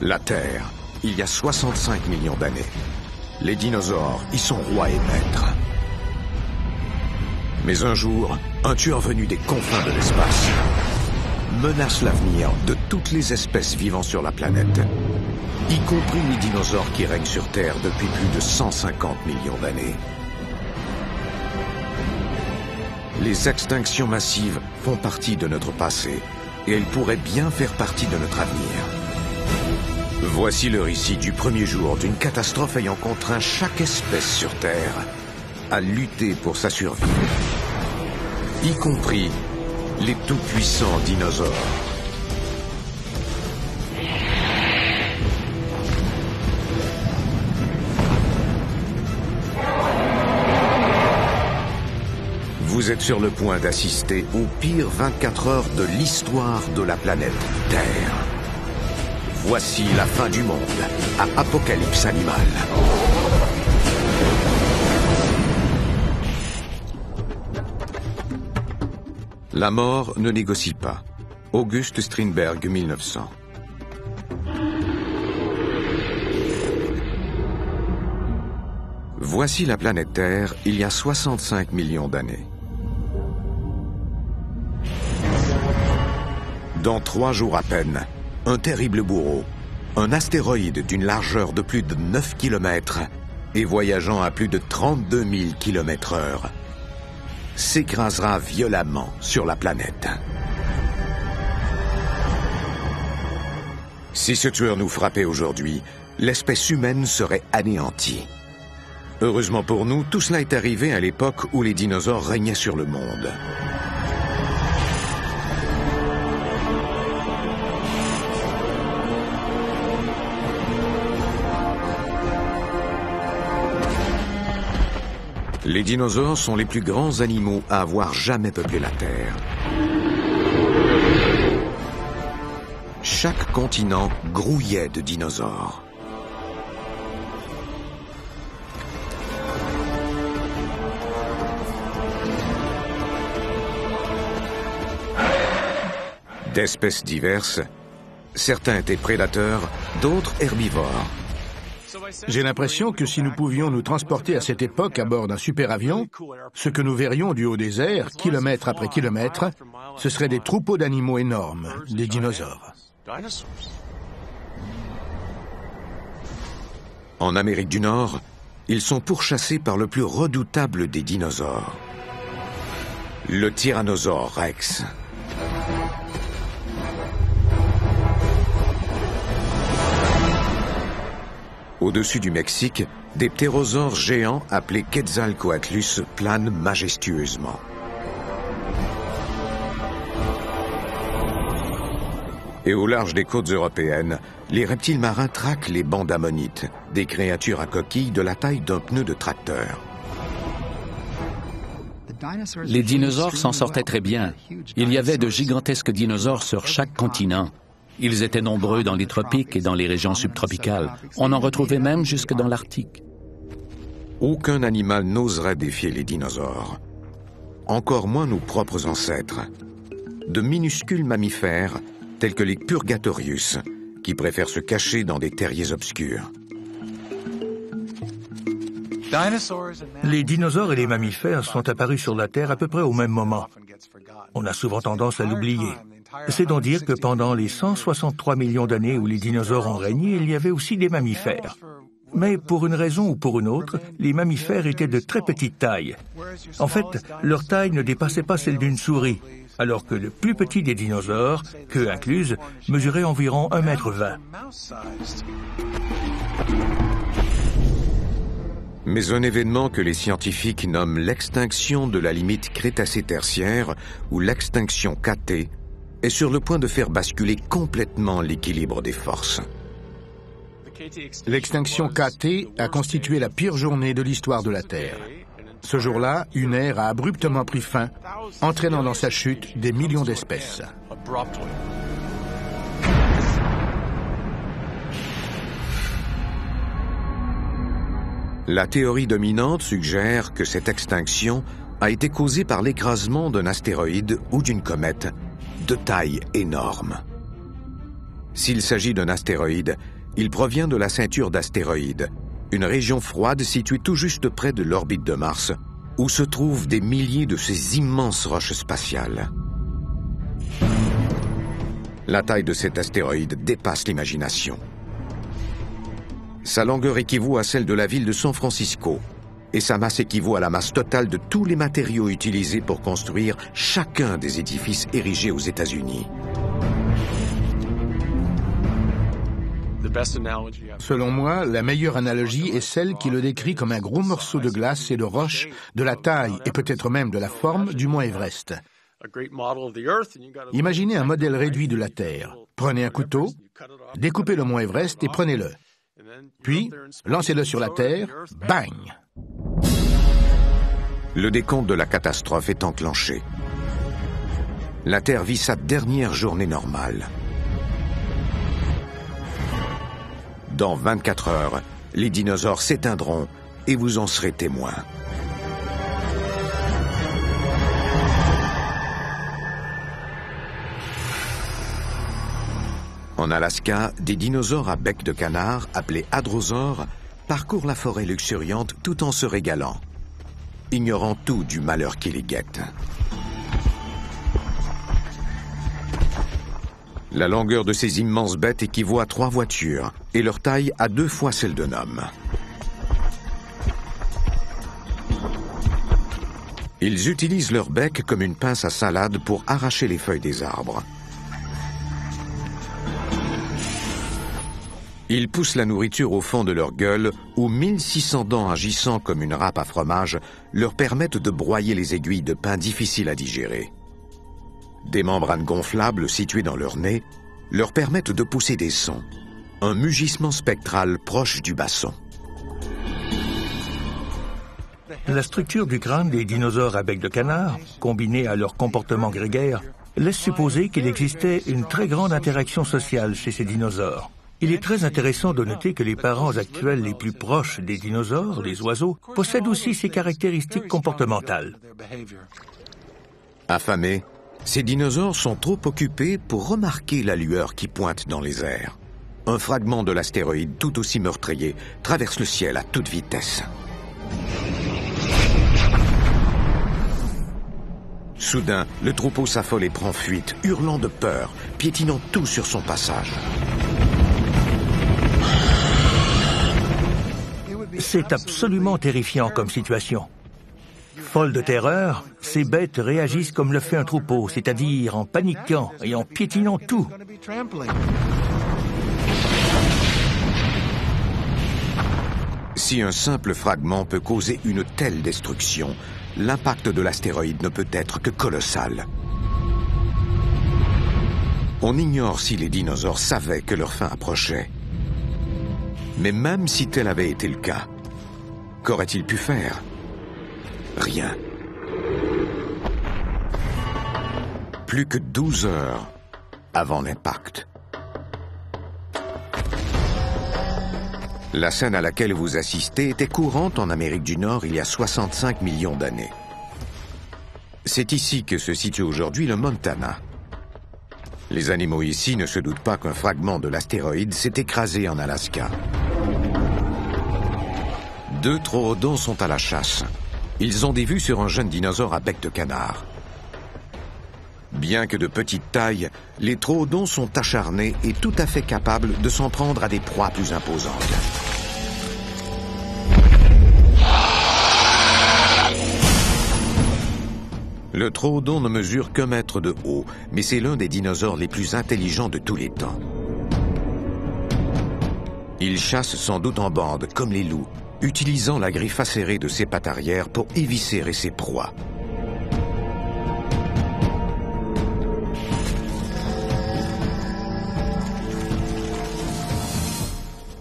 La Terre, il y a 65 millions d'années. Les dinosaures y sont rois et maîtres. Mais un jour, un tueur venu des confins de l'espace menace l'avenir de toutes les espèces vivant sur la planète, y compris les dinosaures qui règnent sur Terre depuis plus de 150 millions d'années. Les extinctions massives font partie de notre passé et elles pourraient bien faire partie de notre avenir. Voici le récit du premier jour d'une catastrophe ayant contraint chaque espèce sur Terre à lutter pour sa survie, y compris les tout-puissants dinosaures. Vous êtes sur le point d'assister aux pires 24 heures de l'histoire de la planète Terre. Voici la fin du monde à Apocalypse Animal. La mort ne négocie pas. August Strindberg, 1900. Voici la planète Terre il y a 65 millions d'années. Dans 3 jours à peine, un terrible bourreau, un astéroïde d'une largeur de plus de 9 km et voyageant à plus de 32 000 km/h, s'écrasera violemment sur la planète. Si ce tueur nous frappait aujourd'hui, l'espèce humaine serait anéantie. Heureusement pour nous, tout cela est arrivé à l'époque où les dinosaures régnaient sur le monde. Les dinosaures sont les plus grands animaux à avoir jamais peuplé la Terre. Chaque continent grouillait de dinosaures. D'espèces diverses, certains étaient prédateurs, d'autres herbivores. J'ai l'impression que si nous pouvions nous transporter à cette époque à bord d'un super-avion, ce que nous verrions du haut des airs, kilomètre après kilomètre, ce seraient des troupeaux d'animaux énormes, des dinosaures. En Amérique du Nord, ils sont pourchassés par le plus redoutable des dinosaures, le Tyrannosaure Rex. Au-dessus du Mexique, des ptérosaures géants appelés Quetzalcoatlus planent majestueusement. Et au large des côtes européennes, les reptiles marins traquent les bancs d'ammonites, des créatures à coquilles de la taille d'un pneu de tracteur. Les dinosaures s'en sortaient très bien. Il y avait de gigantesques dinosaures sur chaque continent. Ils étaient nombreux dans les tropiques et dans les régions subtropicales. On en retrouvait même jusque dans l'Arctique. Aucun animal n'oserait défier les dinosaures. Encore moins nos propres ancêtres. De minuscules mammifères, tels que les Purgatorius, qui préfèrent se cacher dans des terriers obscurs. Les dinosaures et les mammifères sont apparus sur la Terre à peu près au même moment. On a souvent tendance à l'oublier. C'est donc dire que pendant les 163 millions d'années où les dinosaures ont régné, il y avait aussi des mammifères. Mais pour une raison ou pour une autre, les mammifères étaient de très petite taille. En fait, leur taille ne dépassait pas celle d'une souris, alors que le plus petit des dinosaures, queue incluse, mesurait environ 1,20 m. Mais un événement que les scientifiques nomment l'extinction de la limite Crétacé-Tertiaire ou l'extinction KT est sur le point de faire basculer complètement l'équilibre des forces. L'extinction KT a constitué la pire journée de l'histoire de la Terre. Ce jour-là, une ère a abruptement pris fin, entraînant dans sa chute des millions d'espèces. La théorie dominante suggère que cette extinction a été causée par l'écrasement d'un astéroïde ou d'une comète de taille énorme. S'il s'agit d'un astéroïde, il provient de la ceinture d'astéroïdes, une région froide située tout juste près de l'orbite de Mars, où se trouvent des milliers de ces immenses roches spatiales. La taille de cet astéroïde dépasse l'imagination. Sa longueur équivaut à celle de la ville de San Francisco, et sa masse équivaut à la masse totale de tous les matériaux utilisés pour construire chacun des édifices érigés aux États-Unis. Selon moi, la meilleure analogie est celle qui le décrit comme un gros morceau de glace et de roche de la taille et peut-être même de la forme du mont Everest. Imaginez un modèle réduit de la Terre. Prenez un couteau, découpez le mont Everest et prenez-le. Puis, lancez-le sur la Terre, bang! Le décompte de la catastrophe est enclenché. La Terre vit sa dernière journée normale. Dans 24 heures, les dinosaures s'éteindront et vous en serez témoin. En Alaska, des dinosaures à bec de canard, appelés hadrosaures, parcourent la forêt luxuriante tout en se régalant, ignorant tout du malheur qui les guette. La longueur de ces immenses bêtes équivaut à 3 voitures et leur taille à 2 fois celle d'un homme. Ils utilisent leur bec comme une pince à salade pour arracher les feuilles des arbres. Ils poussent la nourriture au fond de leur gueule où 1600 dents agissant comme une râpe à fromage leur permettent de broyer les aiguilles de pain difficiles à digérer. Des membranes gonflables situées dans leur nez leur permettent de pousser des sons, un mugissement spectral proche du basson. La structure du crâne des dinosaures à bec de canard, combinée à leur comportement grégaire, laisse supposer qu'il existait une très grande interaction sociale chez ces dinosaures. Il est très intéressant de noter que les parents actuels les plus proches des dinosaures, les oiseaux, possèdent aussi ces caractéristiques comportementales. Affamés, ces dinosaures sont trop occupés pour remarquer la lueur qui pointe dans les airs. Un fragment de l'astéroïde tout aussi meurtrier traverse le ciel à toute vitesse. Soudain, le troupeau s'affole et prend fuite, hurlant de peur, piétinant tout sur son passage. C'est absolument terrifiant comme situation. Folles de terreur, ces bêtes réagissent comme le fait un troupeau, c'est-à-dire en paniquant et en piétinant tout. Si un simple fragment peut causer une telle destruction, l'impact de l'astéroïde ne peut être que colossal. On ignore si les dinosaures savaient que leur fin approchait. Mais même si tel avait été le cas, qu'aurait-il pu faire? Rien. Plus que 12 heures avant l'impact. La scène à laquelle vous assistez était courante en Amérique du Nord il y a 65 millions d'années. C'est ici que se situe aujourd'hui le Montana. Les animaux ici ne se doutent pas qu'un fragment de l'astéroïde s'est écrasé en Alaska. 2 troodons sont à la chasse. Ils ont des vues sur un jeune dinosaure à bec de canard. Bien que de petite taille, les troodons sont acharnés et tout à fait capables de s'en prendre à des proies plus imposantes. Le troodon ne mesure qu'1 mètre de haut, mais c'est l'un des dinosaures les plus intelligents de tous les temps. Il chasse sans doute en bande, comme les loups, utilisant la griffe acérée de ses pattes arrière pour éviscérer ses proies.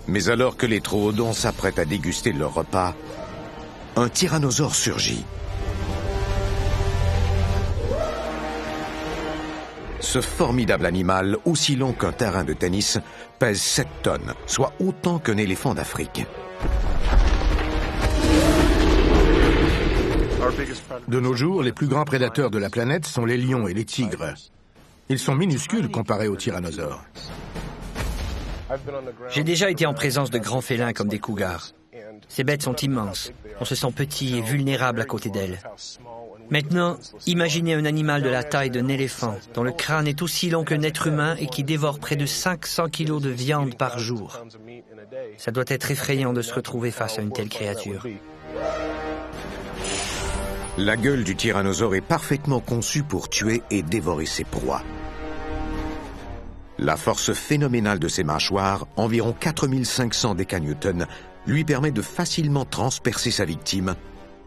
Mais alors que les troodons s'apprêtent à déguster leur repas, un tyrannosaure surgit. Ce formidable animal, aussi long qu'un terrain de tennis, pèse 7 tonnes, soit autant qu'un éléphant d'Afrique. De nos jours, les plus grands prédateurs de la planète sont les lions et les tigres. Ils sont minuscules comparés aux tyrannosaures. J'ai déjà été en présence de grands félins comme des cougars. Ces bêtes sont immenses. On se sent petit et vulnérable à côté d'elles. Maintenant, imaginez un animal de la taille d'un éléphant, dont le crâne est aussi long qu'un être humain et qui dévore près de 500 kilos de viande par jour. Ça doit être effrayant de se retrouver face à une telle créature. La gueule du tyrannosaure est parfaitement conçue pour tuer et dévorer ses proies. La force phénoménale de ses mâchoires, environ 4500 décanewtons, lui permet de facilement transpercer sa victime,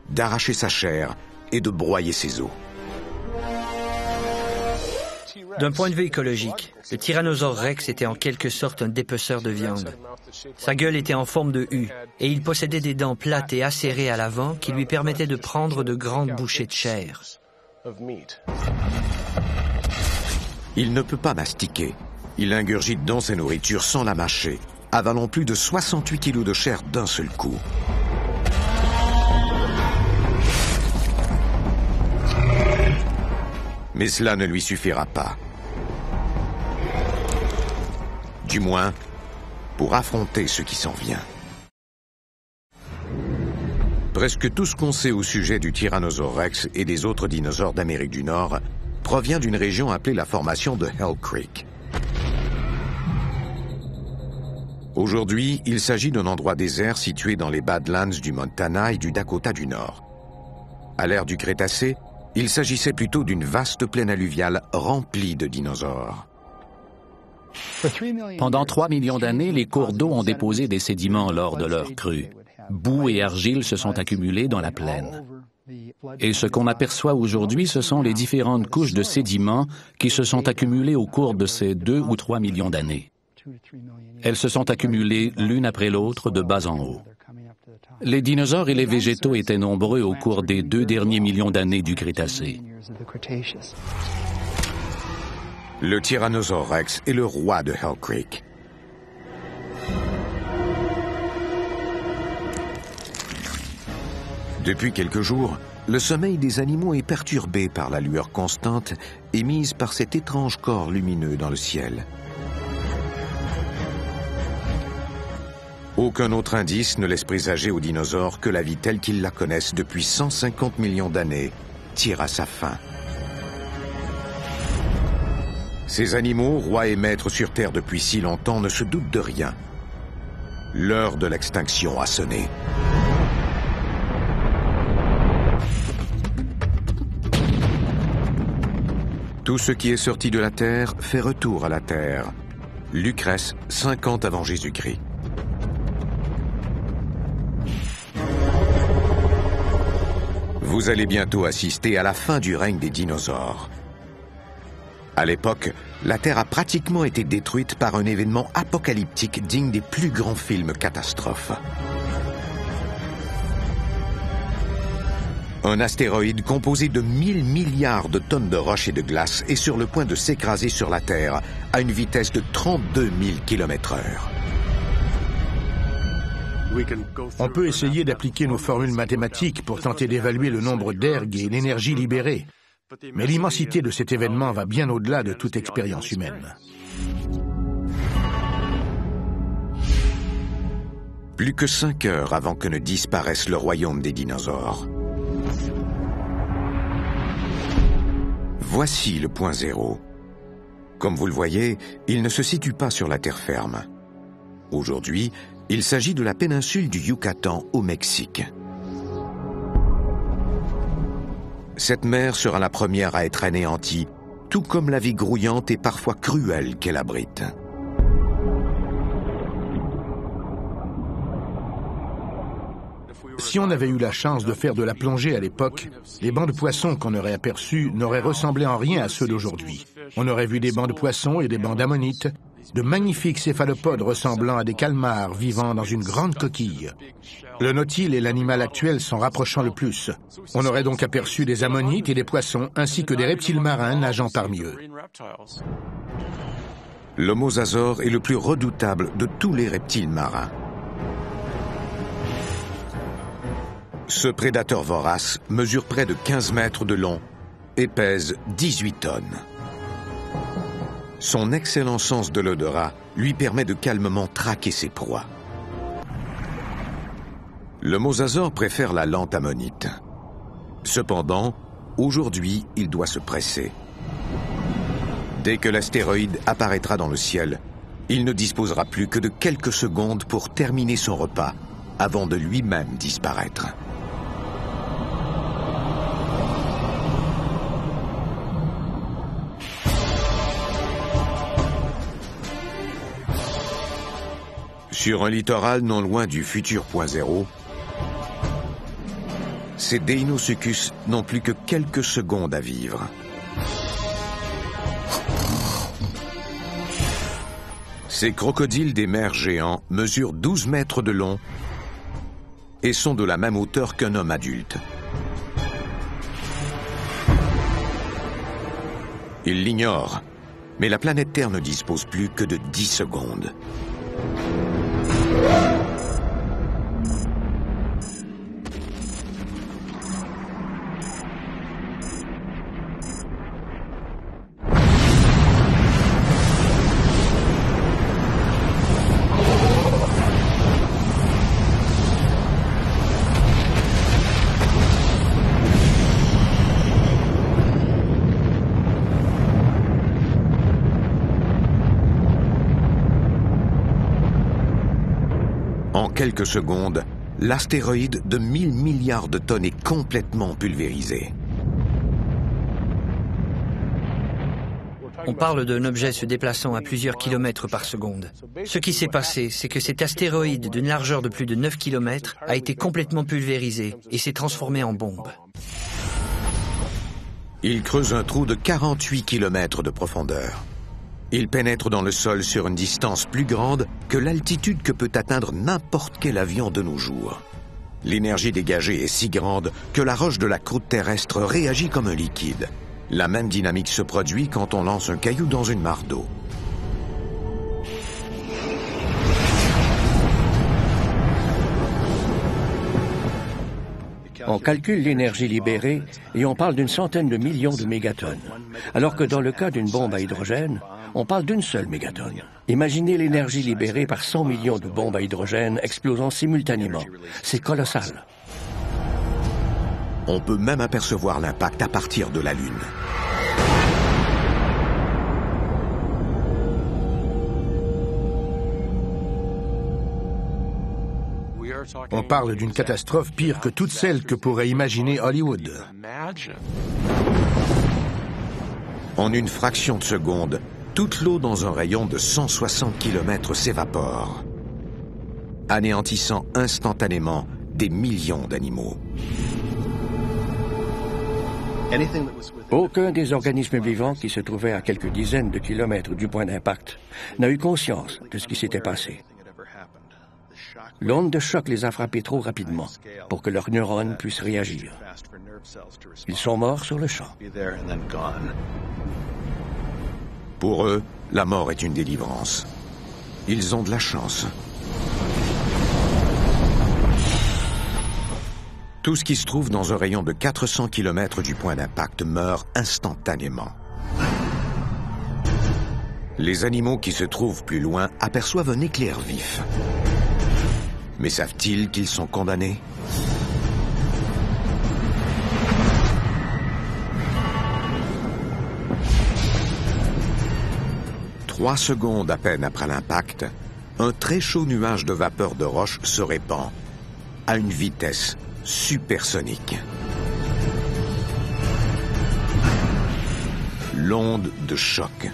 d'arracher sa chair et de broyer ses os. D'un point de vue écologique, le Tyrannosaure Rex était en quelque sorte un dépeceur de viande. Sa gueule était en forme de U et il possédait des dents plates et acérées à l'avant qui lui permettaient de prendre de grandes bouchées de chair. Il ne peut pas mastiquer. Il ingurgite donc sa nourriture sans la mâcher, avalant plus de 68 kilos de chair d'un seul coup. Mais cela ne lui suffira pas. Du moins, pour affronter ce qui s'en vient. Presque tout ce qu'on sait au sujet du Tyrannosaure Rex et des autres dinosaures d'Amérique du Nord provient d'une région appelée la formation de Hell Creek. Aujourd'hui, il s'agit d'un endroit désert situé dans les Badlands du Montana et du Dakota du Nord. À l'ère du Crétacé, il s'agissait plutôt d'une vaste plaine alluviale remplie de dinosaures. Pendant 3 millions d'années, les cours d'eau ont déposé des sédiments lors de leur crue. Boue et argile se sont accumulés dans la plaine. Et ce qu'on aperçoit aujourd'hui, ce sont les différentes couches de sédiments qui se sont accumulées au cours de ces 2 ou 3 millions d'années. Elles se sont accumulées l'une après l'autre de bas en haut. Les dinosaures et les végétaux étaient nombreux au cours des 2 derniers millions d'années du Crétacé. Le Tyrannosaure Rex est le roi de Hell Creek. Depuis quelques jours, le sommeil des animaux est perturbé par la lueur constante émise par cet étrange corps lumineux dans le ciel. Aucun autre indice ne laisse présager aux dinosaures que la vie telle qu'ils la connaissent depuis 150 millions d'années tire à sa fin. Ces animaux, rois et maîtres sur Terre depuis si longtemps, ne se doutent de rien. L'heure de l'extinction a sonné. Tout ce qui est sorti de la Terre fait retour à la Terre. Lucrèce, 50 avant Jésus-Christ. Vous allez bientôt assister à la fin du règne des dinosaures. À l'époque, la Terre a pratiquement été détruite par un événement apocalyptique digne des plus grands films catastrophes. Un astéroïde composé de 1000 milliards de tonnes de roches et de glace est sur le point de s'écraser sur la Terre à une vitesse de 32 000 km/h. On peut essayer d'appliquer nos formules mathématiques pour tenter d'évaluer le nombre d'ergs et l'énergie libérée. Mais l'immensité de cet événement va bien au-delà de toute expérience humaine. Plus que 5 heures avant que ne disparaisse le royaume des dinosaures. Voici le point zéro. Comme vous le voyez, il ne se situe pas sur la terre ferme. Aujourd'hui, il s'agit de la péninsule du Yucatan au Mexique. Cette mer sera la première à être anéantie, tout comme la vie grouillante et parfois cruelle qu'elle abrite. Si on avait eu la chance de faire de la plongée à l'époque, les bancs de poissons qu'on aurait aperçus n'auraient ressemblé en rien à ceux d'aujourd'hui. On aurait vu des bancs de poissons et des bancs d'ammonites, de magnifiques céphalopodes ressemblant à des calmars vivant dans une grande coquille. Le nautile est l'animal actuel s'en rapprochant le plus. On aurait donc aperçu des ammonites et des poissons, ainsi que des reptiles marins nageant parmi eux. Le mosasaure est le plus redoutable de tous les reptiles marins. Ce prédateur vorace mesure près de 15 mètres de long et pèse 18 tonnes. Son excellent sens de l'odorat lui permet de calmement traquer ses proies. Le mosasaure préfère la lente ammonite. Cependant, aujourd'hui, il doit se presser. Dès que l'astéroïde apparaîtra dans le ciel, il ne disposera plus que de quelques secondes pour terminer son repas avant de lui-même disparaître. Sur un littoral non loin du futur point zéro, ces Deinosuchus n'ont plus que quelques secondes à vivre. Ces crocodiles des mers géants mesurent 12 mètres de long et sont de la même hauteur qu'un homme adulte. Ils l'ignorent, mais la planète Terre ne dispose plus que de 10 secondes. En quelques secondes, l'astéroïde de 1000 milliards de tonnes est complètement pulvérisé. On parle d'un objet se déplaçant à plusieurs kilomètres par seconde. Ce qui s'est passé, c'est que cet astéroïde d'une largeur de plus de 9 kilomètres a été complètement pulvérisé et s'est transformé en bombe. Il creuse un trou de 48 kilomètres de profondeur. Il pénètre dans le sol sur une distance plus grande que l'altitude que peut atteindre n'importe quel avion de nos jours. L'énergie dégagée est si grande que la roche de la croûte terrestre réagit comme un liquide. La même dynamique se produit quand on lance un caillou dans une mare d'eau. On calcule l'énergie libérée et on parle d'une centaine de millions de mégatonnes, alors que dans le cas d'une bombe à hydrogène, on parle d'une seule mégatonne. Imaginez l'énergie libérée par 100 millions de bombes à hydrogène explosant simultanément. C'est colossal. On peut même apercevoir l'impact à partir de la Lune. On parle d'une catastrophe pire que toutes celles que pourrait imaginer Hollywood. En une fraction de seconde, toute l'eau dans un rayon de 160 km s'évapore, anéantissant instantanément des millions d'animaux. Aucun des organismes vivants qui se trouvaient à quelques dizaines de kilomètres du point d'impact n'a eu conscience de ce qui s'était passé. L'onde de choc les a frappés trop rapidement pour que leurs neurones puissent réagir. Ils sont morts sur le champ. Pour eux, la mort est une délivrance. Ils ont de la chance. Tout ce qui se trouve dans un rayon de 400 km du point d'impact meurt instantanément. Les animaux qui se trouvent plus loin aperçoivent un éclair vif. Mais savent-ils qu'ils sont condamnés? Trois secondes à peine après l'impact, un très chaud nuage de vapeur de roche se répand à une vitesse supersonique. L'onde de choc.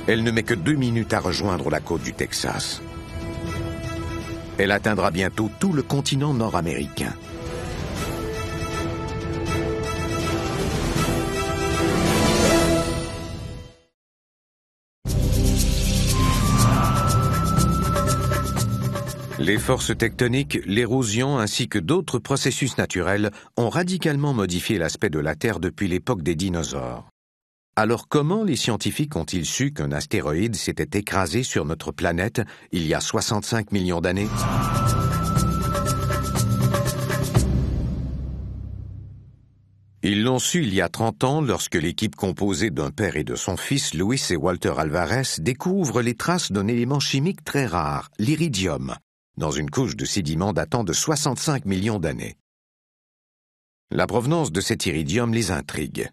Elle ne met que 2 minutes à rejoindre la côte du Texas. Elle atteindra bientôt tout le continent nord-américain. Les forces tectoniques, l'érosion ainsi que d'autres processus naturels ont radicalement modifié l'aspect de la Terre depuis l'époque des dinosaures. Alors comment les scientifiques ont-ils su qu'un astéroïde s'était écrasé sur notre planète il y a 65 millions d'années? Ils l'ont su il y a 30 ans lorsque l'équipe composée d'un père et de son fils, Luis et Walter Alvarez, découvre les traces d'un élément chimique très rare, l'iridium, dans une couche de sédiments datant de 65 millions d'années. La provenance de cet iridium les intrigue.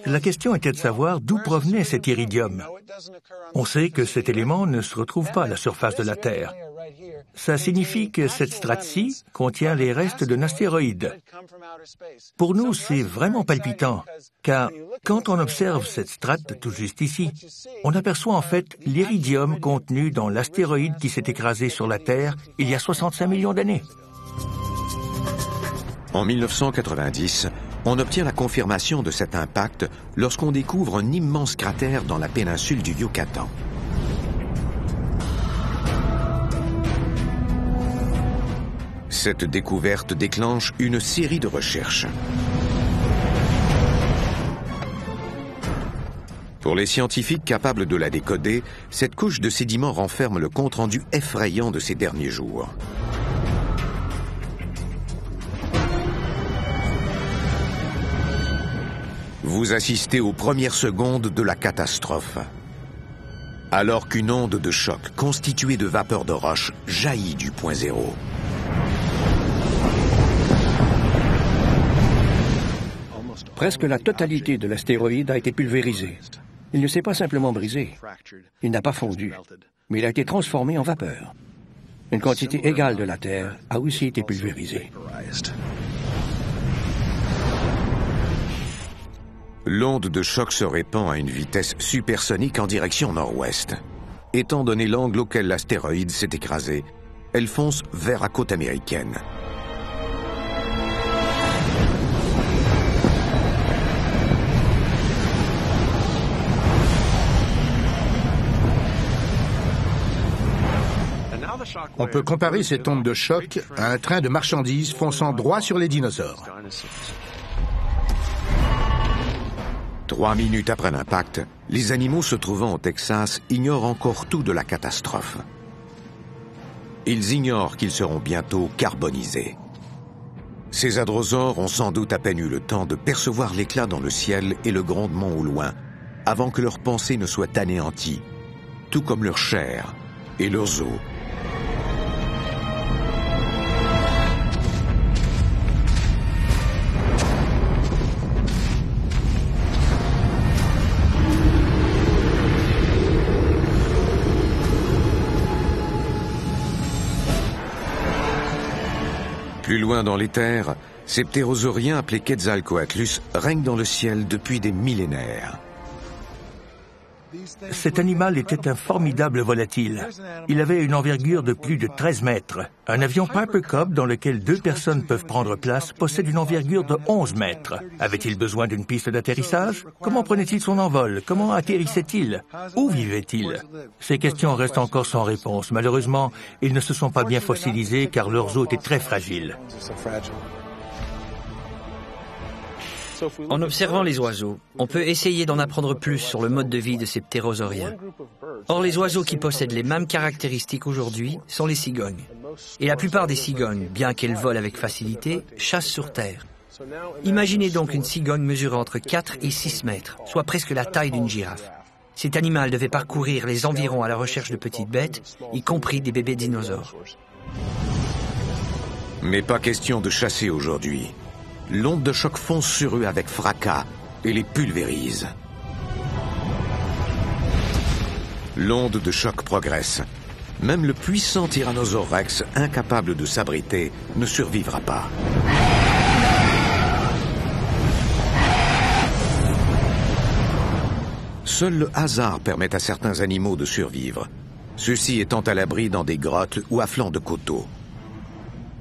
La question était de savoir d'où provenait cet iridium. On sait que cet élément ne se retrouve pas à la surface de la Terre. Ça signifie que cette strate-ci contient les restes d'un astéroïde. Pour nous, c'est vraiment palpitant, car quand on observe cette strate tout juste ici, on aperçoit en fait l'iridium contenu dans l'astéroïde qui s'est écrasé sur la Terre il y a 65 millions d'années. En 1990, on obtient la confirmation de cet impact lorsqu'on découvre un immense cratère dans la péninsule du Yucatan. Cette découverte déclenche une série de recherches. Pour les scientifiques capables de la décoder, cette couche de sédiments renferme le compte-rendu effrayant de ces derniers jours. Vous assistez aux premières secondes de la catastrophe. Alors qu'une onde de choc constituée de vapeur de roche jaillit du point zéro. Presque la totalité de l'astéroïde a été pulvérisée. Il ne s'est pas simplement brisé. Il n'a pas fondu, mais il a été transformé en vapeur. Une quantité égale de la Terre a aussi été pulvérisée. L'onde de choc se répand à une vitesse supersonique en direction nord-ouest. Étant donné l'angle auquel l'astéroïde s'est écrasé, elle fonce vers la côte américaine. On peut comparer cette onde de choc à un train de marchandises fonçant droit sur les dinosaures. 3 minutes après l'impact, les animaux se trouvant au Texas ignorent encore tout de la catastrophe. Ils ignorent qu'ils seront bientôt carbonisés. Ces hadrosaures ont sans doute à peine eu le temps de percevoir l'éclat dans le ciel et le grondement au loin, avant que leurs pensées ne soient anéanties, tout comme leur chair et leurs os. Plus loin dans les terres, ces ptérosauriens appelés Quetzalcoatlus règnent dans le ciel depuis des millénaires. Cet animal était un formidable volatile. Il avait une envergure de plus de 13 mètres. Un avion Piper Cub dans lequel 2 personnes peuvent prendre place possède une envergure de 11 mètres. Avait-il besoin d'une piste d'atterrissage? Comment prenait-il son envol? Comment atterrissait-il? Où vivait-il? Ces questions restent encore sans réponse. Malheureusement, ils ne se sont pas bien fossilisés car leurs os étaient très fragiles. En observant les oiseaux, on peut essayer d'en apprendre plus sur le mode de vie de ces ptérosauriens. Or, les oiseaux qui possèdent les mêmes caractéristiques aujourd'hui sont les cigognes. Et la plupart des cigognes, bien qu'elles volent avec facilité, chassent sur terre. Imaginez donc une cigogne mesurant entre 4 et 6 mètres, soit presque la taille d'une girafe. Cet animal devait parcourir les environs à la recherche de petites bêtes, y compris des bébés dinosaures. Mais pas question de chasser aujourd'hui. L'onde de choc fonce sur eux avec fracas et les pulvérise. L'onde de choc progresse. Même le puissant Tyrannosaure Rex, incapable de s'abriter, ne survivra pas. Seul le hasard permet à certains animaux de survivre, ceux-ci étant à l'abri dans des grottes ou à flanc de coteaux.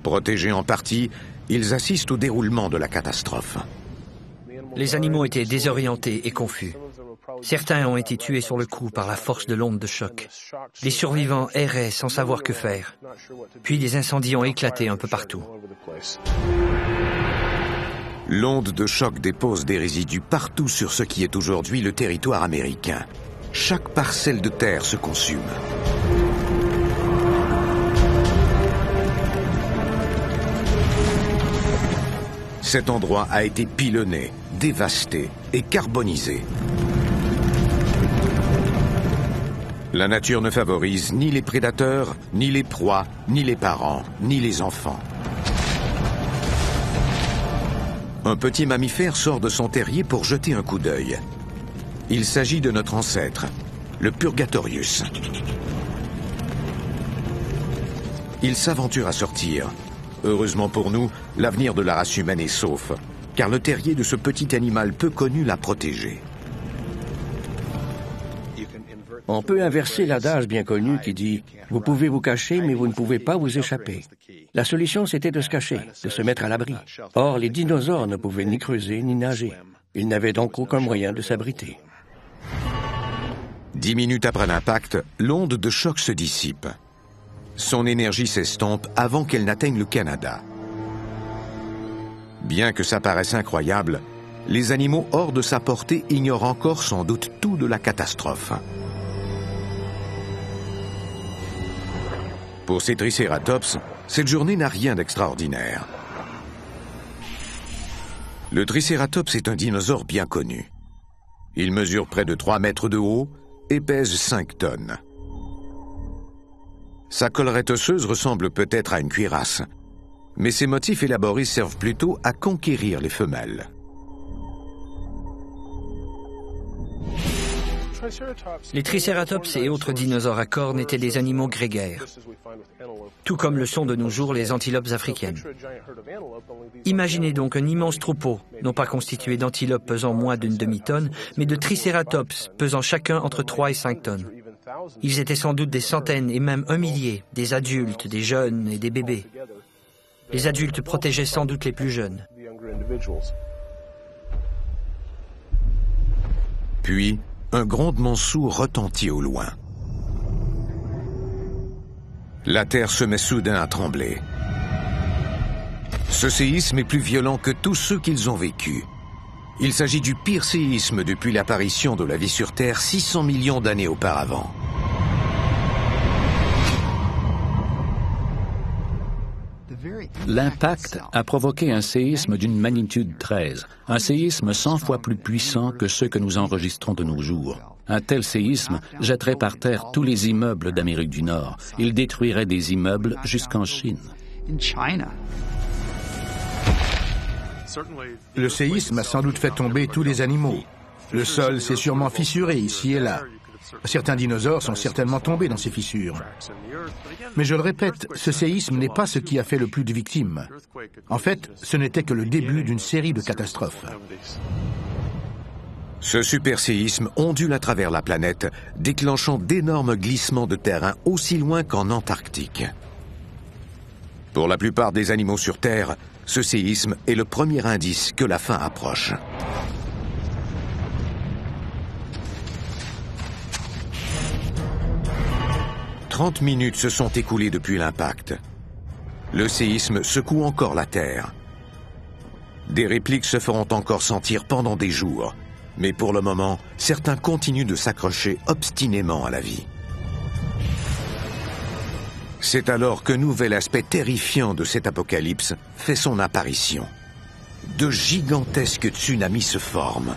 Protégés en partie, ils assistent au déroulement de la catastrophe. Les animaux étaient désorientés et confus. Certains ont été tués sur le coup par la force de l'onde de choc. Les survivants erraient sans savoir que faire. Puis des incendies ont éclaté un peu partout. L'onde de choc dépose des résidus partout sur ce qui est aujourd'hui le territoire américain. Chaque parcelle de terre se consume. Cet endroit a été pilonné, dévasté et carbonisé. La nature ne favorise ni les prédateurs, ni les proies, ni les parents, ni les enfants. Un petit mammifère sort de son terrier pour jeter un coup d'œil. Il s'agit de notre ancêtre, le Purgatorius. Il s'aventure à sortir. Heureusement pour nous, l'avenir de la race humaine est sauf, car le terrier de ce petit animal peu connu l'a protégé. On peut inverser l'adage bien connu qui dit « Vous pouvez vous cacher, mais vous ne pouvez pas vous échapper ». La solution, c'était de se cacher, de se mettre à l'abri. Or, les dinosaures ne pouvaient ni creuser ni nager. Ils n'avaient donc aucun moyen de s'abriter. 10 minutes après l'impact, l'onde de choc se dissipe. Son énergie s'estompe avant qu'elle n'atteigne le Canada. Bien que ça paraisse incroyable, les animaux hors de sa portée ignorent encore sans doute tout de la catastrophe. Pour ces tricératops, cette journée n'a rien d'extraordinaire. Le tricératops est un dinosaure bien connu. Il mesure près de 3 mètres de haut et pèse 5 tonnes. Sa collerette osseuse ressemble peut-être à une cuirasse, mais ses motifs élaborés servent plutôt à conquérir les femelles. Les tricératops et autres dinosaures à cornes étaient des animaux grégaires, tout comme le sont de nos jours les antilopes africaines. Imaginez donc un immense troupeau, non pas constitué d'antilopes pesant moins d'une demi-tonne, mais de tricératops pesant chacun entre 3 et 5 tonnes. Ils étaient sans doute des centaines et même un millier, des adultes, des jeunes et des bébés. Les adultes protégeaient sans doute les plus jeunes. Puis, un grondement sourd retentit au loin. La terre se met soudain à trembler. Ce séisme est plus violent que tous ceux qu'ils ont vécus. Il s'agit du pire séisme depuis l'apparition de la vie sur Terre 600 millions d'années auparavant. L'impact a provoqué un séisme d'une magnitude 13, un séisme 100 fois plus puissant que ceux que nous enregistrons de nos jours. Un tel séisme jetterait par terre tous les immeubles d'Amérique du Nord. Il détruirait des immeubles jusqu'en Chine. Le séisme a sans doute fait tomber tous les animaux. Le sol s'est sûrement fissuré ici et là. Certains dinosaures sont certainement tombés dans ces fissures. Mais je le répète, ce séisme n'est pas ce qui a fait le plus de victimes. En fait, ce n'était que le début d'une série de catastrophes. Ce super séisme ondule à travers la planète, déclenchant d'énormes glissements de terrain aussi loin qu'en Antarctique. Pour la plupart des animaux sur Terre, ce séisme est le premier indice que la fin approche. « 30 minutes se sont écoulées depuis l'impact. Le séisme secoue encore la Terre. Des répliques se feront encore sentir pendant des jours, mais pour le moment, certains continuent de s'accrocher obstinément à la vie. C'est alors qu'un nouvel aspect terrifiant de cet apocalypse fait son apparition. De gigantesques tsunamis se forment.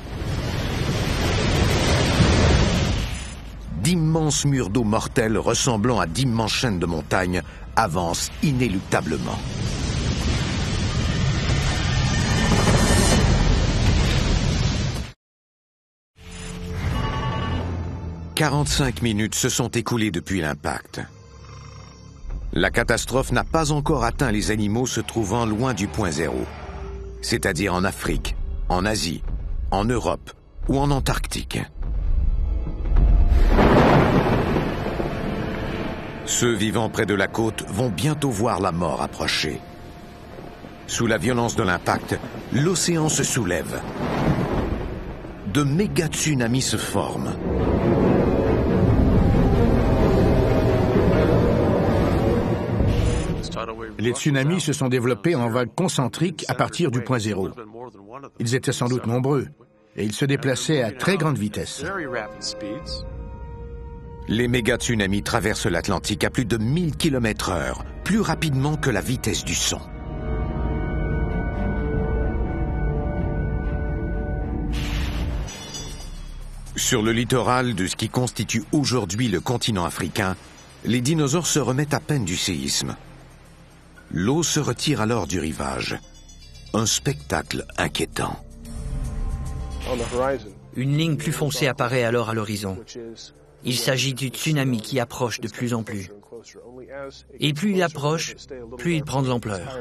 D'immenses murs d'eau mortels ressemblant à d'immenses chaînes de montagnes avancent inéluctablement. « 45 minutes se sont écoulées depuis l'impact. La catastrophe n'a pas encore atteint les animaux se trouvant loin du point zéro, c'est-à-dire en Afrique, en Asie, en Europe ou en Antarctique. Ceux vivant près de la côte vont bientôt voir la mort approcher. Sous la violence de l'impact, l'océan se soulève. De méga tsunamis se forment. Les tsunamis se sont développés en vagues concentriques à partir du point zéro. Ils étaient sans doute nombreux et ils se déplaçaient à très grande vitesse. Les méga-tsunamis traversent l'Atlantique à plus de 1000 km/h, plus rapidement que la vitesse du son. Sur le littoral de ce qui constitue aujourd'hui le continent africain, les dinosaures se remettent à peine du séisme. L'eau se retire alors du rivage. Un spectacle inquiétant. Une ligne plus foncée apparaît alors à l'horizon. Il s'agit du tsunami qui approche de plus en plus. Et plus il approche, plus il prend de l'ampleur.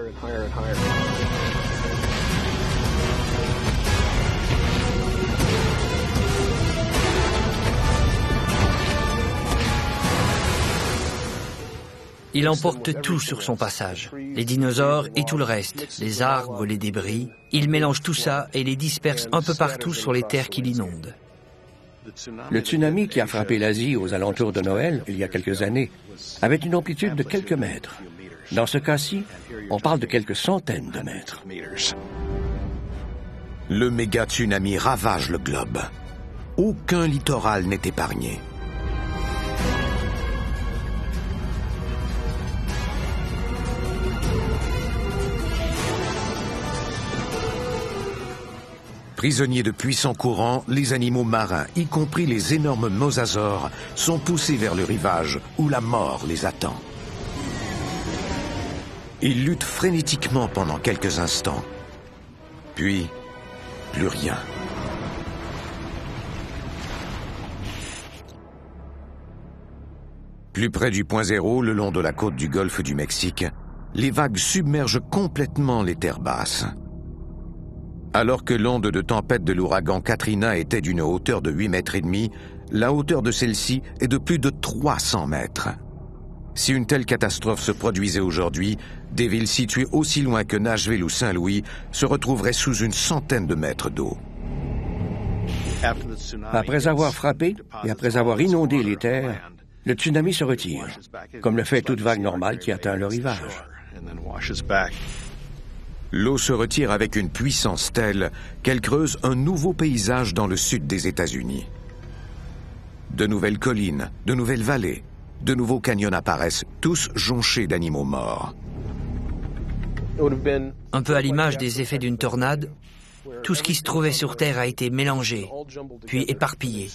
Il emporte tout sur son passage, les dinosaures et tout le reste, les arbres, les débris. Il mélange tout ça et les disperse un peu partout sur les terres qui l'inondent. Le tsunami qui a frappé l'Asie aux alentours de Noël, il y a quelques années, avait une amplitude de quelques mètres. Dans ce cas-ci, on parle de quelques centaines de mètres. Le méga tsunami ravage le globe. Aucun littoral n'est épargné. Prisonniers de puissants courants, les animaux marins, y compris les énormes mosasaures, sont poussés vers le rivage où la mort les attend. Ils luttent frénétiquement pendant quelques instants. Puis, plus rien. Plus près du point zéro, le long de la côte du golfe du Mexique, les vagues submergent complètement les terres basses. Alors que l'onde de tempête de l'ouragan Katrina était d'une hauteur de 8,5 mètres, la hauteur de celle-ci est de plus de 300 mètres. Si une telle catastrophe se produisait aujourd'hui, des villes situées aussi loin que Nashville ou Saint-Louis se retrouveraient sous une centaine de mètres d'eau. Après avoir frappé et après avoir inondé les terres, le tsunami se retire, comme le fait toute vague normale qui atteint le rivage. L'eau se retire avec une puissance telle qu'elle creuse un nouveau paysage dans le sud des États-Unis. De nouvelles collines, de nouvelles vallées, de nouveaux canyons apparaissent, tous jonchés d'animaux morts. Un peu à l'image des effets d'une tornade, tout ce qui se trouvait sur Terre a été mélangé, puis éparpillé.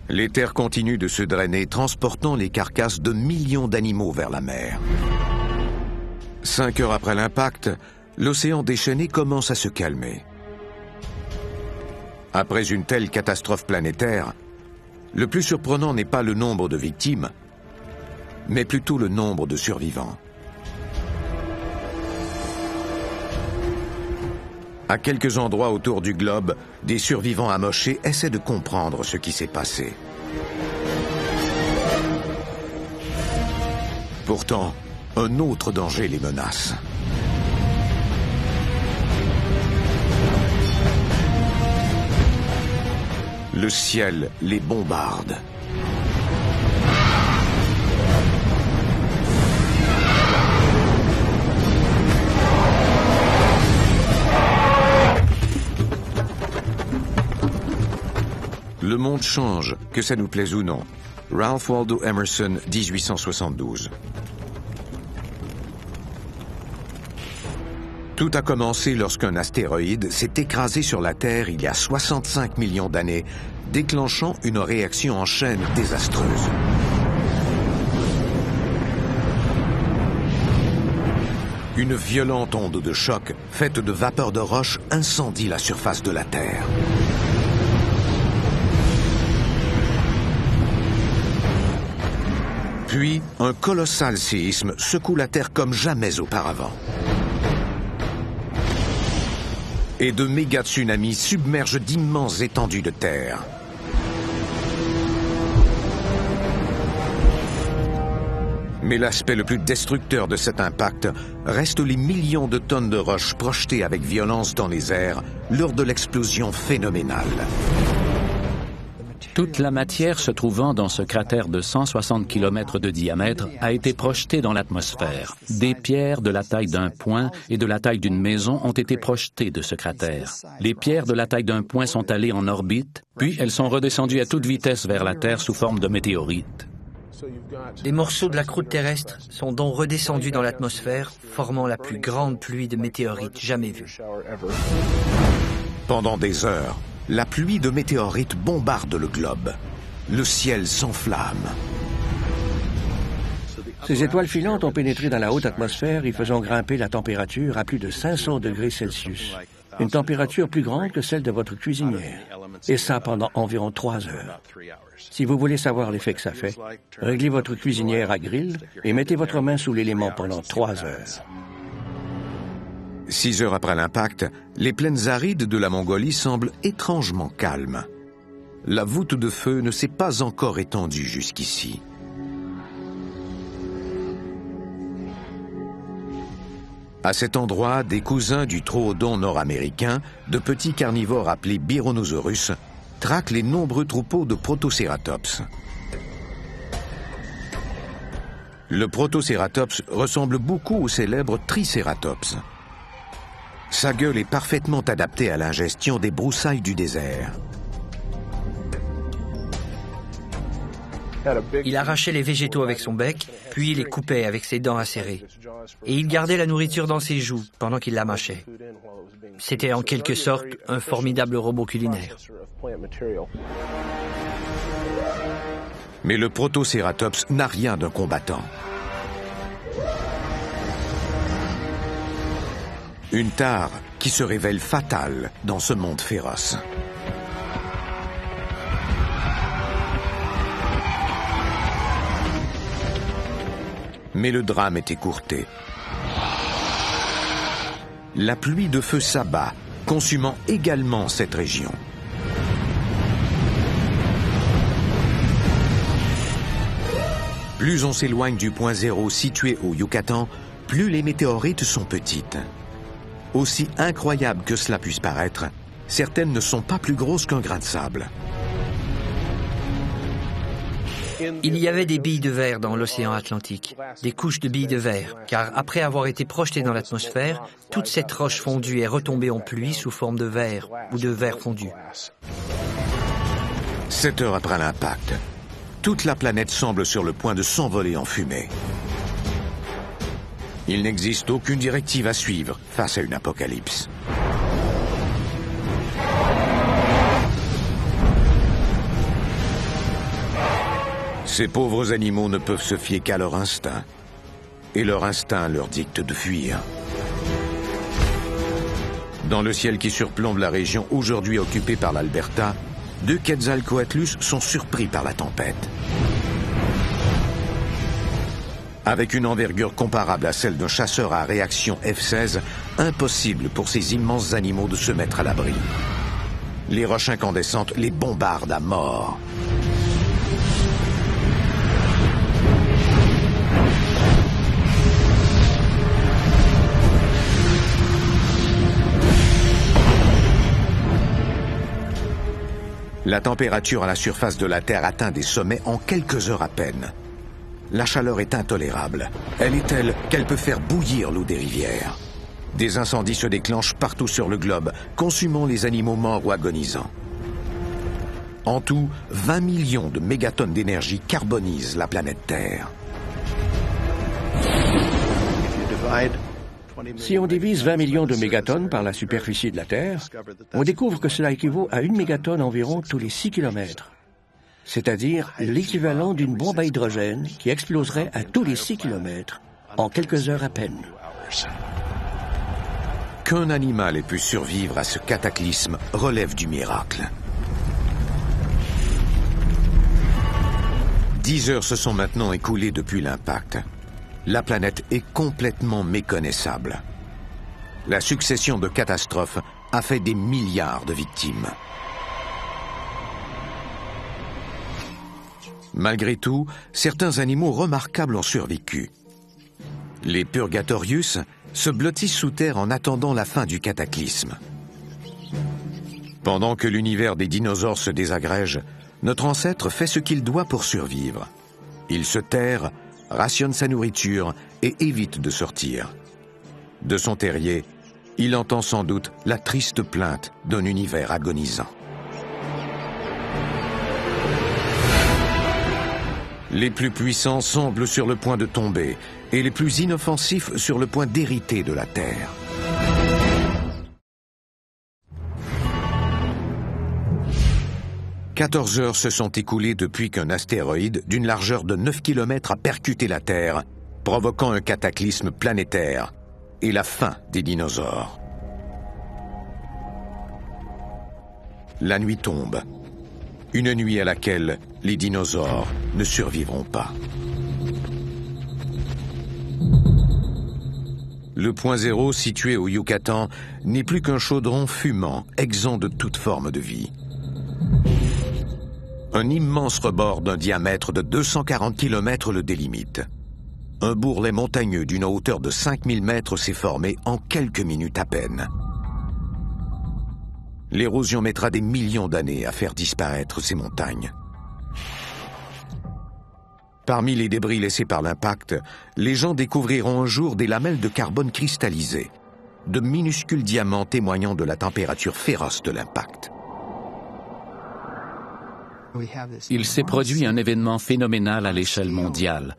Les terres continuent de se drainer, transportant les carcasses de millions d'animaux vers la mer. 5 heures après l'impact, l'océan déchaîné commence à se calmer. Après une telle catastrophe planétaire, le plus surprenant n'est pas le nombre de victimes, mais plutôt le nombre de survivants. À quelques endroits autour du globe, des survivants amochés essaient de comprendre ce qui s'est passé. Pourtant, un autre danger les menace. Le ciel les bombarde. Le monde change, que ça nous plaise ou non. Ralph Waldo Emerson, 1872. Tout a commencé lorsqu'un astéroïde s'est écrasé sur la Terre il y a 65 millions d'années, déclenchant une réaction en chaîne désastreuse. Une violente onde de choc, faite de vapeur de roche, incendie la surface de la Terre. Puis, un colossal séisme secoue la Terre comme jamais auparavant. Et de méga tsunamis submergent d'immenses étendues de terre. Mais l'aspect le plus destructeur de cet impact reste les millions de tonnes de roches projetées avec violence dans les airs lors de l'explosion phénoménale. Toute la matière se trouvant dans ce cratère de 160 km de diamètre a été projetée dans l'atmosphère. Des pierres de la taille d'un point et de la taille d'une maison ont été projetées de ce cratère. Les pierres de la taille d'un point sont allées en orbite, puis elles sont redescendues à toute vitesse vers la Terre sous forme de météorites. Des morceaux de la croûte terrestre sont donc redescendus dans l'atmosphère, formant la plus grande pluie de météorites jamais vue. Pendant des heures, la pluie de météorites bombarde le globe. Le ciel s'enflamme. Ces étoiles filantes ont pénétré dans la haute atmosphère y faisant grimper la température à plus de 500 degrés Celsius. Une température plus grande que celle de votre cuisinière. Et ça pendant environ 3 heures. Si vous voulez savoir l'effet que ça fait, réglez votre cuisinière à grill et mettez votre main sous l'élément pendant 3 heures. 6 heures après l'impact, les plaines arides de la Mongolie semblent étrangement calmes. La voûte de feu ne s'est pas encore étendue jusqu'ici. À cet endroit, des cousins du troodon nord-américain, de petits carnivores appelés Byronosaurus, traquent les nombreux troupeaux de Protocératops. Le Protocératops ressemble beaucoup au célèbre Tricératops. Sa gueule est parfaitement adaptée à l'ingestion des broussailles du désert. Il arrachait les végétaux avec son bec, puis les coupait avec ses dents acérées. Et il gardait la nourriture dans ses joues pendant qu'il la mâchait. C'était en quelque sorte un formidable robot culinaire. Mais le Protocératops n'a rien d'un combattant. Une tare qui se révèle fatale dans ce monde féroce. Mais le drame est écourté. La pluie de feu s'abat, consumant également cette région. Plus on s'éloigne du point zéro situé au Yucatan, plus les météorites sont petites. Aussi incroyable que cela puisse paraître, certaines ne sont pas plus grosses qu'un grain de sable. Il y avait des billes de verre dans l'océan Atlantique, des couches de billes de verre, car après avoir été projetées dans l'atmosphère, toute cette roche fondue est retombée en pluie sous forme de verre ou de verre fondu. 7 heures après l'impact, toute la planète semble sur le point de s'envoler en fumée. Il n'existe aucune directive à suivre face à une apocalypse. Ces pauvres animaux ne peuvent se fier qu'à leur instinct. Et leur instinct leur dicte de fuir. Dans le ciel qui surplombe la région aujourd'hui occupée par l'Alberta, 2 Quetzalcoatlus sont surpris par la tempête. Avec une envergure comparable à celle d'un chasseur à réaction F-16, impossible pour ces immenses animaux de se mettre à l'abri. Les roches incandescentes les bombardent à mort. La température à la surface de la Terre atteint des sommets en quelques heures à peine. La chaleur est intolérable. Elle est telle qu'elle peut faire bouillir l'eau des rivières. Des incendies se déclenchent partout sur le globe, consumant les animaux morts ou agonisants. En tout, 20 millions de mégatonnes d'énergie carbonisent la planète Terre. Si on divise 20 millions de mégatonnes par la superficie de la Terre, on découvre que cela équivaut à 1 mégatonne environ tous les 6 kilomètres. C'est-à-dire l'équivalent d'une bombe à hydrogène qui exploserait à tous les 6 kilomètres en quelques heures à peine. Qu'un animal ait pu survivre à ce cataclysme relève du miracle. 10 heures se sont maintenant écoulées depuis l'impact. La planète est complètement méconnaissable. La succession de catastrophes a fait des milliards de victimes. Malgré tout, certains animaux remarquables ont survécu. Les Purgatorius se blottissent sous terre en attendant la fin du cataclysme. Pendant que l'univers des dinosaures se désagrège, notre ancêtre fait ce qu'il doit pour survivre. Il se terre, rationne sa nourriture et évite de sortir. De son terrier, il entend sans doute la triste plainte d'un univers agonisant. Les plus puissants semblent sur le point de tomber et les plus inoffensifs sur le point d'hériter de la Terre. 14 heures se sont écoulées depuis qu'un astéroïde d'une largeur de 9 km a percuté la Terre, provoquant un cataclysme planétaire et la fin des dinosaures. La nuit tombe. Une nuit à laquelle les dinosaures ne survivront pas. Le point zéro, situé au Yucatan, n'est plus qu'un chaudron fumant, exempt de toute forme de vie. Un immense rebord d'un diamètre de 240 km le délimite. Un bourrelet montagneux d'une hauteur de 5000 mètres s'est formé en quelques minutes à peine. L'érosion mettra des millions d'années à faire disparaître ces montagnes. Parmi les débris laissés par l'impact, les gens découvriront un jour des lamelles de carbone cristallisées, de minuscules diamants témoignant de la température féroce de l'impact. Il s'est produit un événement phénoménal à l'échelle mondiale.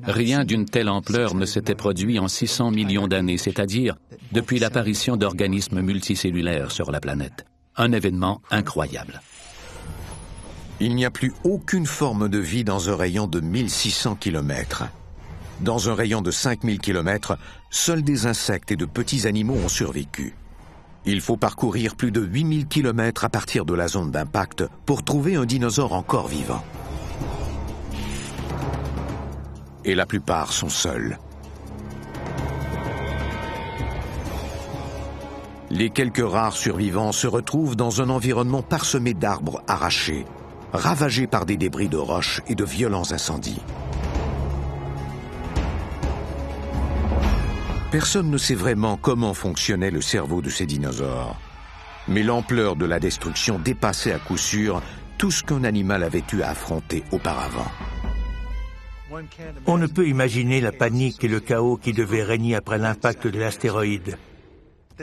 Rien d'une telle ampleur ne s'était produit en 600 millions d'années, c'est-à-dire depuis l'apparition d'organismes multicellulaires sur la planète. Un événement incroyable. Il n'y a plus aucune forme de vie dans un rayon de 1600 km. Dans un rayon de 5000 km, seuls des insectes et de petits animaux ont survécu. Il faut parcourir plus de 8000 km à partir de la zone d'impact pour trouver un dinosaure encore vivant. Et la plupart sont seuls. Les quelques rares survivants se retrouvent dans un environnement parsemé d'arbres arrachés, ravagés par des débris de roches et de violents incendies. Personne ne sait vraiment comment fonctionnait le cerveau de ces dinosaures. Mais l'ampleur de la destruction dépassait à coup sûr tout ce qu'un animal avait eu à affronter auparavant. On ne peut imaginer la panique et le chaos qui devaient régner après l'impact de l'astéroïde.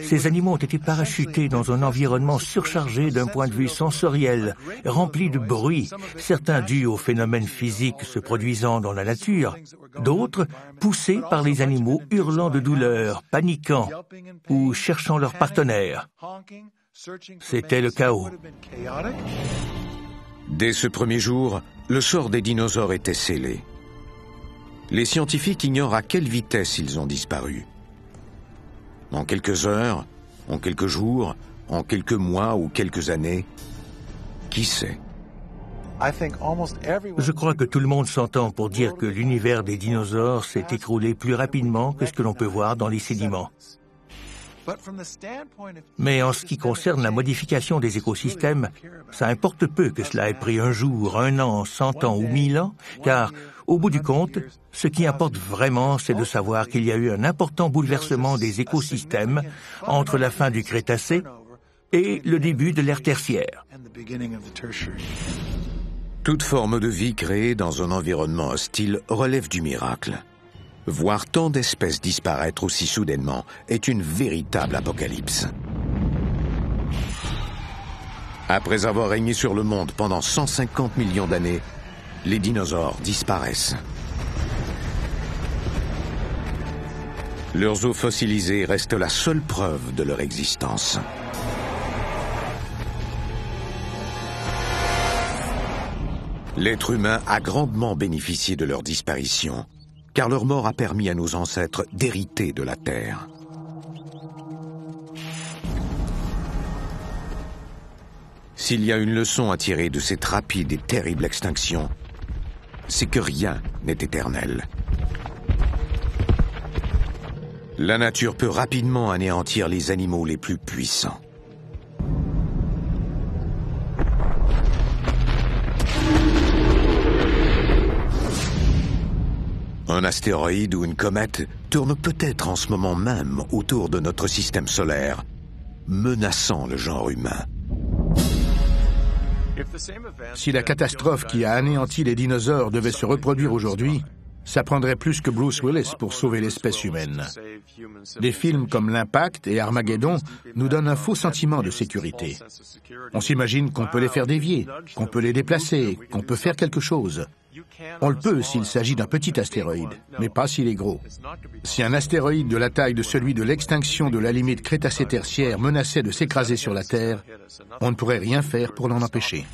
Ces animaux ont été parachutés dans un environnement surchargé d'un point de vue sensoriel, rempli de bruit, certains dus aux phénomènes physiques se produisant dans la nature, d'autres poussés par les animaux hurlant de douleur, paniquant ou cherchant leur partenaire. C'était le chaos. Dès ce premier jour, le sort des dinosaures était scellé. Les scientifiques ignorent à quelle vitesse ils ont disparu. En quelques heures, en quelques jours, en quelques mois ou quelques années, qui sait? Je crois que tout le monde s'entend pour dire que l'univers des dinosaures s'est écroulé plus rapidement que ce que l'on peut voir dans les sédiments. Mais en ce qui concerne la modification des écosystèmes, ça importe peu que cela ait pris un jour, 1 an, 100 ans ou 1000 ans, car au bout du compte, ce qui importe vraiment, c'est de savoir qu'il y a eu un important bouleversement des écosystèmes entre la fin du Crétacé et le début de l'ère tertiaire. Toute forme de vie créée dans un environnement hostile relève du miracle. Voir tant d'espèces disparaître aussi soudainement est une véritable apocalypse. Après avoir régné sur le monde pendant 150 millions d'années, les dinosaures disparaissent. Leurs os fossilisés restent la seule preuve de leur existence. L'être humain a grandement bénéficié de leur disparition, car leur mort a permis à nos ancêtres d'hériter de la Terre. S'il y a une leçon à tirer de cette rapide et terrible extinction, c'est que rien n'est éternel. La nature peut rapidement anéantir les animaux les plus puissants. Un astéroïde ou une comète tourne peut-être en ce moment même autour de notre système solaire, menaçant le genre humain. Si la catastrophe qui a anéanti les dinosaures devait se reproduire aujourd'hui, ça prendrait plus que Bruce Willis pour sauver l'espèce humaine. Des films comme L'Impact et Armageddon nous donnent un faux sentiment de sécurité. On s'imagine qu'on peut les faire dévier, qu'on peut les déplacer, qu'on peut faire quelque chose. On le peut s'il s'agit d'un petit astéroïde, mais pas s'il est gros. Si un astéroïde de la taille de celui de l'extinction de la limite Crétacé-Tertiaire menaçait de s'écraser sur la Terre, on ne pourrait rien faire pour l'en empêcher.